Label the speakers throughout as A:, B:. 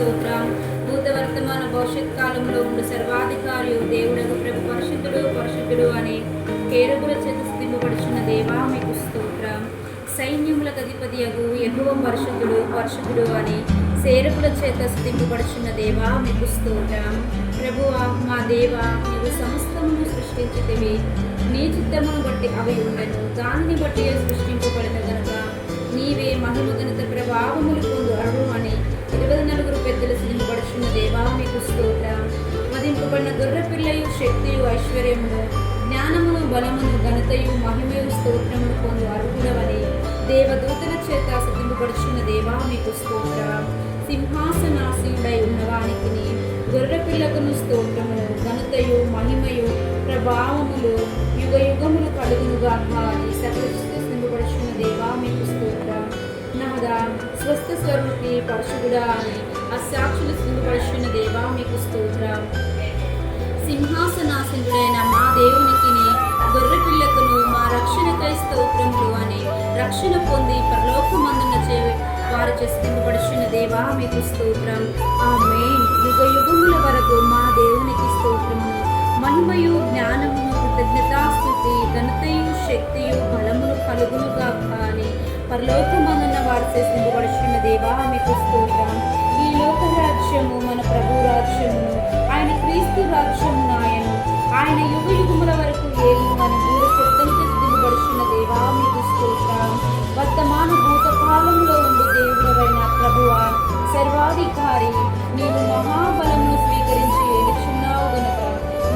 A: స్తోత్రం. భూత వర్తమాన భవిష్యత్ కాలంలో ఉండు సర్వాధికారి దేవుడకు ప్రభు పరిశుద్ధుడు పరిశుద్ధుడు అని కేరుబుల చేత స్థింపబడుచున్న దేవా మీకు స్తోత్రం. సైన్యములకు అధిపతియగు యెహోవా పరిశుద్ధుడు పరిశుద్ధుడు అని సేరకుల చేత స్థింపబడుచున్న దేవా మీకు స్తోత్రం. ప్రభువా మా దేవా, నీవు సమస్తమును సృష్టించితివి, నీ చిత్తమును బట్టి అవి ఉండను, దానిని బట్టి సృష్టింపబడిన గనుక నీవే మహిమ ఘనత ప్రభావములు పొందు అరువు అని 24 పెద్దలు స్థింపబడుచున్న దేవా మీకు స్తోత్రం. వధింపబడిన గొర్రె పిల్లయు శక్తియు ఐశ్వర్యమును జ్ఞానమును బలమును ఘనతయు మహిమయు స్తోత్రమును పొందు అర్హుడవని దేవదూతల చేత స్థింపబడుచున్న దేవా మీకు స్తోత్రం. సింహాసనాసీనుడై ఉన్నవానికి గొర్రె పిల్లకును స్తోత్రమును ఘనతయు మహిమయు ప్రభావములు యుగ యుగములు కలుగునుగా అని సకల స్థింపబడుచున్న దేవా మీకు స్తోత్రం. నాదా స్వస్థ స్వరూపి పరిశుద్ధుడా అని అసాక్షులు స్థింపబడుచున్న దేవా మీకు స్తోత్రం. సింహాసనాసీనుడైన మా దేవునికి గొర్రె పిల్లకును మా రక్షణకై స్తోత్రములు అని రక్షణ పొంది పరలోకమందున వారు స్థింపబడుచున్న దేవా మీకు స్తోత్రం. ఆమేన్. యుగ యుగముల వరకు మా దేవునికి స్తోత్రమును మహిమయు జ్ఞానమును కృతజ్ఞతాస్తుతి ఘనతయు శక్తియు బలమును కలుగునుగా అని పరలోకమందున వారు స్థింపబడుచున్న దేవా మీకు స్తోత్రం. ఈ లోక రాజ్యము మన ప్రభు రాజ్యమును, ఆయన క్రీస్తు రాజ్యమును ఆయన యుగ యుగముల వరకు ఏలును అని దూర శబ్దంతో స్థింపబడుచున్న దేవా మీకు స్తోత్రం. వర్తమాన భూతకాలంలో ఉండి దేవుడవైన ప్రభువా సర్వాధికారి, నీవు మహాబలమును స్వీకరించి ఏలుచున్నావు గనుక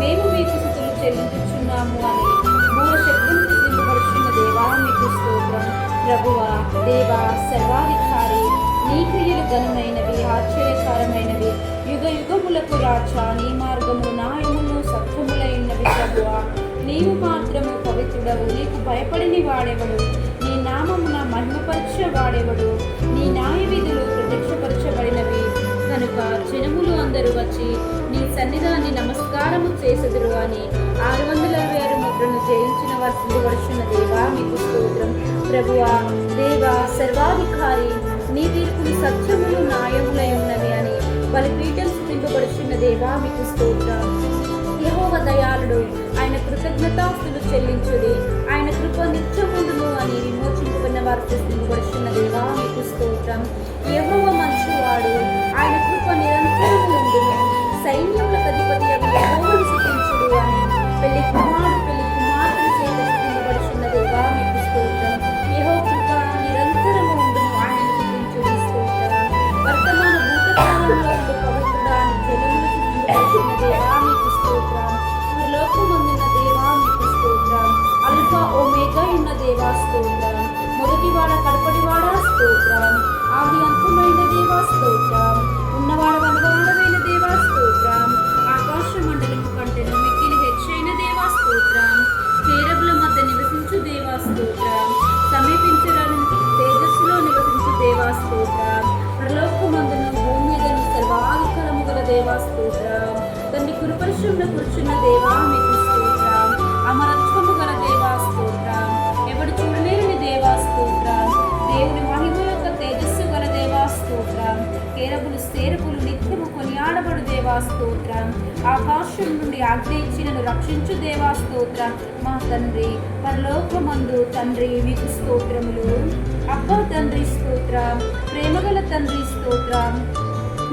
A: మేము మీకు స్తుతులు చెల్లించుచున్నాము అని దూర శబ్దంతో స్థింపబడుచున్న దేవా మీకు స్తోత్రం. ప్రభువా దేవా సర్వాధికారి, నీ క్రియలు ఘనమైనవి ఆశ్చర్యకరమైనవి, యుగ యుగములకు రాజా, నీ మార్గము న్యాయమును సత్యములైనవి. ప్రభువా నీవు మాత్రము పవిత్రుడవు, నీకు భయపడిని వాడెవడు, నీ నామమున మహిమపరచ వాడెవడు, నీ న్యాయ విధులు ప్రత్యక్షపరచబడినవి కనుక జనములు అందరూ వచ్చి నీ సన్నిధాన్ని నమస్కారము చేసెదరు అని 666 ముద్రను జయించిన వారు స్థింపబడుచున్న దేవా మీకు స్తోత్రం. ప్రభువా దేవా సర్వాధికారి, నీ తీర్పులు సత్యములు న్యాయములై ఉన్నవి అని బలిపీఠం స్థింపబడుచున్న దేవా మీకు స్తోత్రం. యెహోవా దయాళుడు, ఆయన కృతజ్ఞతాస్తులు చెల్లించుడి, ఆయన కృప నిత్యముందును అని విమోచింపబడిన వారు స్థింపబడుచున్న దేవా మీకు స్తోత్రం. యెహోవా మంచివాడు, ఆయన కృప నిరంతరము ఉండును, సైన్యములకు అధిపతి యెహోవాను స్తుతించుడు అని పెళ్లి కుమార్తె చేత స్థింపబడుచున్న దేవా మీకు స్తోత్రం. యెహోవా కృప నిరంతరము ఉండును, ఆయన స్తుతించుడి స్తోత్రం. వర్తమాన భూతకాలంలో ఉండు పవిత్రుడా అని జనములు స్థింపబడుచున్న దేవా మీకు స్తోత్రం. పరలోకమందున్న దేవా మీకు స్తోత్రం. అల్ఫా ఒమేగా ఉన్న దేవా స్తోత్రం. మొదటివాడ కడపటివాడ స్తోత్రం. ఆది అంతమైన దేవా స్తోత్రం. ఉన్నవాడ వనవాడమైన దేవా స్తోత్రం. ఆకాశ మండలము కంటెను మిక్కిలి హెచ్చైన దేవా స్తోత్రం. కేరబుల మధ్య నివసించు దేవా స్తోత్రం. సమీపించరాని తేజస్సులో నివసించు దేవా స్తోత్రం. పరలోకమందును భూమి మీదను సర్వాధికారము గల దేవా స్తోత్రం. తండ్రి కురుపరుషంలో కూర్చున్న దేవా మీకు స్తోత్రం. అమరత్వము గల దేవా స్తోత్రం. ఎవడు చూడలేని దేవా స్తోత్రం. దేవుని మహిమ యొక్క తేజస్సు గల దేవా స్తోత్రం. కేరబులు సేరకులు నిత్యము కొనియాడబడు దేవా స్తోత్రం. ఆకాశం నుండి ఆజ్ఞయించినను రక్షించు దేవా స్తోత్రం. మా తండ్రి పరలోకమందు తండ్రి మీకు స్తోత్రములు. అబ్బా తండ్రి స్తోత్రం. ప్రేమగల తండ్రి స్తోత్రం.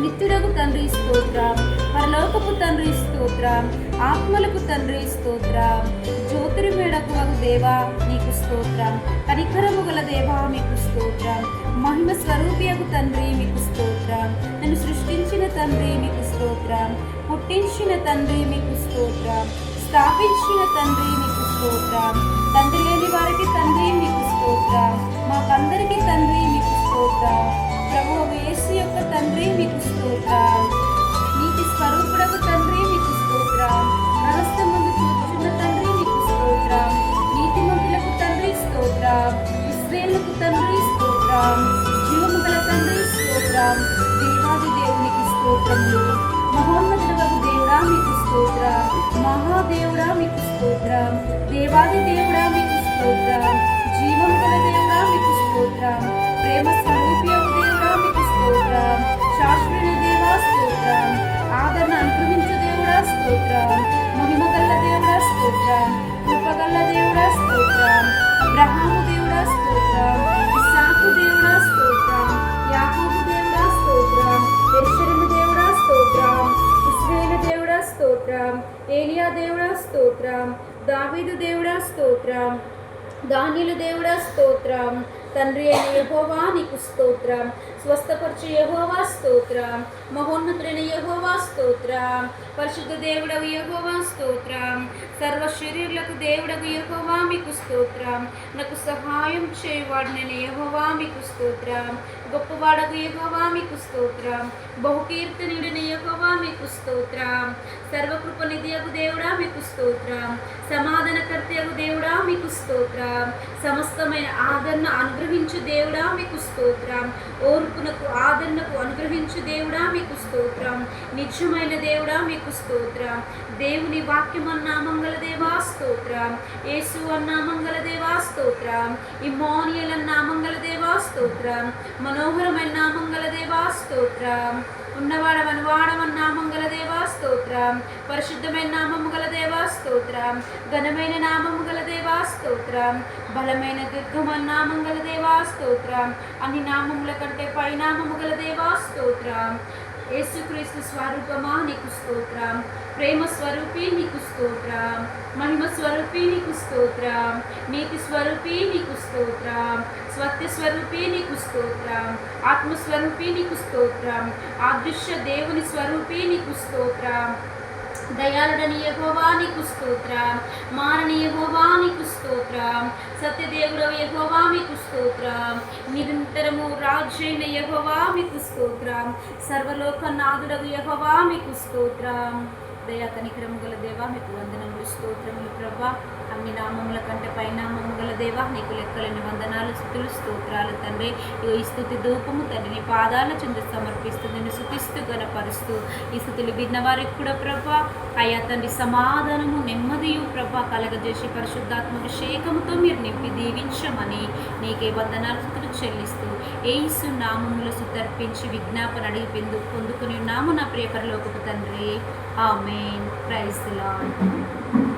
A: నిత్యుడకు తండ్రి స్తోత్రం. పరలోకపు తండ్రి స్తోత్రం. ఆత్మలకు తండ్రి స్తోత్రం. జ్యోతిర్మేడకు వగు దేవా నీకు స్తోత్రం. కనికరము గల దేవా మీకు స్తోత్రం. మహిమ స్వరూపియకు తండ్రి మీకు స్తోత్రం. నన్ను సృష్టించిన తండ్రి మీకు స్తోత్రం. పుట్టించిన తండ్రి మీకు స్తోత్రం. స్థాపించిన తండ్రి మీకు స్తోత్రం. తండ్రి లేని వారికి తండ్రి మీకు స్తోత్రం. మాకందరికి తండ్రి మీకు స్తోత్రం. ప్రభువు యేసు యొక్క తండ్రి మీకు స్తోత్రం. నీతి స్వరూపుడకు తండ్రి మీకు స్తోత్రం. రహస్య ముందు కూర్చున్న తండ్రి మీకు స్తోత్రం. నీతిమంతులకు తండ్రి స్తోత్రం. ఇశ్రాయేలుకు తండ్రి స్తోత్రం. జీవము గల తండ్రి స్తోత్రం. దేవాది దేవునికి స్తోత్రములు. మహోన్నతుడకు దేవుడా మీకు స్తోత్రం. మహాదేవుడా మీకు స్తోత్రం. దేవాది దేవుడా మీకు స్తోత్రం. జీవము గల దేవుడా మీకు స్తోత్రం. ప్రేమ స్వరూపియకు దేవుడా మీకు స్తోత్రం. శాశ్వత దేవా దేవుడా స్తోత్రం, దావీదు దేవుడా స్తోత్రం, దానియేలు దేవుడా స్తోత్రం, తండ్రి అయిన యెహోవా నీకు స్తోత్రం, స్వస్థపరచు యెహోవా స్తోత్రం, మహోన్నతుడైన యెహోవా స్తోత్రం, పరిశుద్ధ దేవుడవు యెహోవా స్తోత్రం, సర్వ శరీరులకు దేవుడగు యెహోవా మీకు స్తోత్రం, నాకు సహాయం చేయవాడినైన యెహోవా మీకు స్తోత్రం, గొప్పవాడగు యెహోవా మీకు స్తోత్రం, బహుకీర్తనీయుడైన యెహోవా మీకు స్తోత్రం, సర్వకృపనిధియగు దేవుడా మీకు స్తోత్రం, సమాధానకర్తయగు దేవుడా మీకు స్తోత్రం, సమస్తమైన ఆదరణ అనుగ్రహించు దేవుడా మీకు స్తోత్రం, ఓర్పునకు ఆదరణకు అనుగ్రహించు దేవుడా మీకు స్తోత్రం, నిత్యమైన దేవుడా మీకు స్తోత్రం, దేవుని వాక్యం అన్నా మంగళ దేవా స్తోత్రం, యేసు అన్నా మంగళ దేవా స్తోత్రం, ఇమ్మానుయేల్ అన్నా మంగళ దేవా స్తోత్రం, మనోహరమైన మంగళ దేవా స్తోత్రం, ఉన్నవాడవని వాడవన్న నామంగల దేవా స్తోత్రం, పరిశుద్ధమైన నామము గల దేవా స్తోత్రం, ఘనమైన నామము గల దేవా స్తోత్రం, బలమైన దుర్గమన్న నామం గల దేవా స్తోత్రం, అన్ని నామముల కంటే పైనామము గల దేవా స్తోత్రం, యేసుక్రీస్తు స్వరూపమా నీకు స్తోత్రం, ప్రేమ స్వరూపి నీకు స్తోత్రం, మహిమ స్వరూపి నీకు స్తోత్రం, నీతి స్వరూపి నీకు స్తోత్రం, సత్య స్వరూపి నీకు స్తోత్రం, ఆత్మస్వరూపి నీకు స్తోత్రం, అదృశ్య దేవుని స్వరూపి నీకు స్తోత్రం, దయాళుడని యెహోవా నీకు స్తోత్రం, మారని యెహోవా నీకు స్తోత్రం, సత్యదేవుడవు యెహోవా మీకు స్తోత్రం, నిరంతరము రాజైన యెహోవా మీకు స్తోత్రం, సర్వలోకనాథుడగు యెహోవా మీకు స్తోత్రం. దయా కనికరము గల దేవా మీకు వందనములు స్తోత్రములు ప్రభా, అన్ని నామముల కంటే పైనామము గల దేవా నీకు లెక్కలేని వందనాలు స్తుతులు స్తోత్రాలు తండ్రి. ఈ స్తుతి ధూపము తండ్రి నీ పాదాల చెంత సమర్పిస్తూ నిన్ను స్తుతిస్తూ గణపరుస్తూ ఈ స్థుతులు విన్న వారికి కూడా ప్రభా అయ్యా తండ్రి సమాధానము నెమ్మదియు ప్రభా కలగజేసి పరిశుద్ధాత్మాభిషేకముతో మీరు నింపి దీవించమని నీకే వందనాలు స్తుతులు చెల్లిస్తూ యేసు నామములో సుతర్పించి విజ్ఞాపన అడిగి పొందుకుని ఉన్నాము నా ప్రియ పరలోకపు తండ్రి. ఆమేన్. Praise the lord.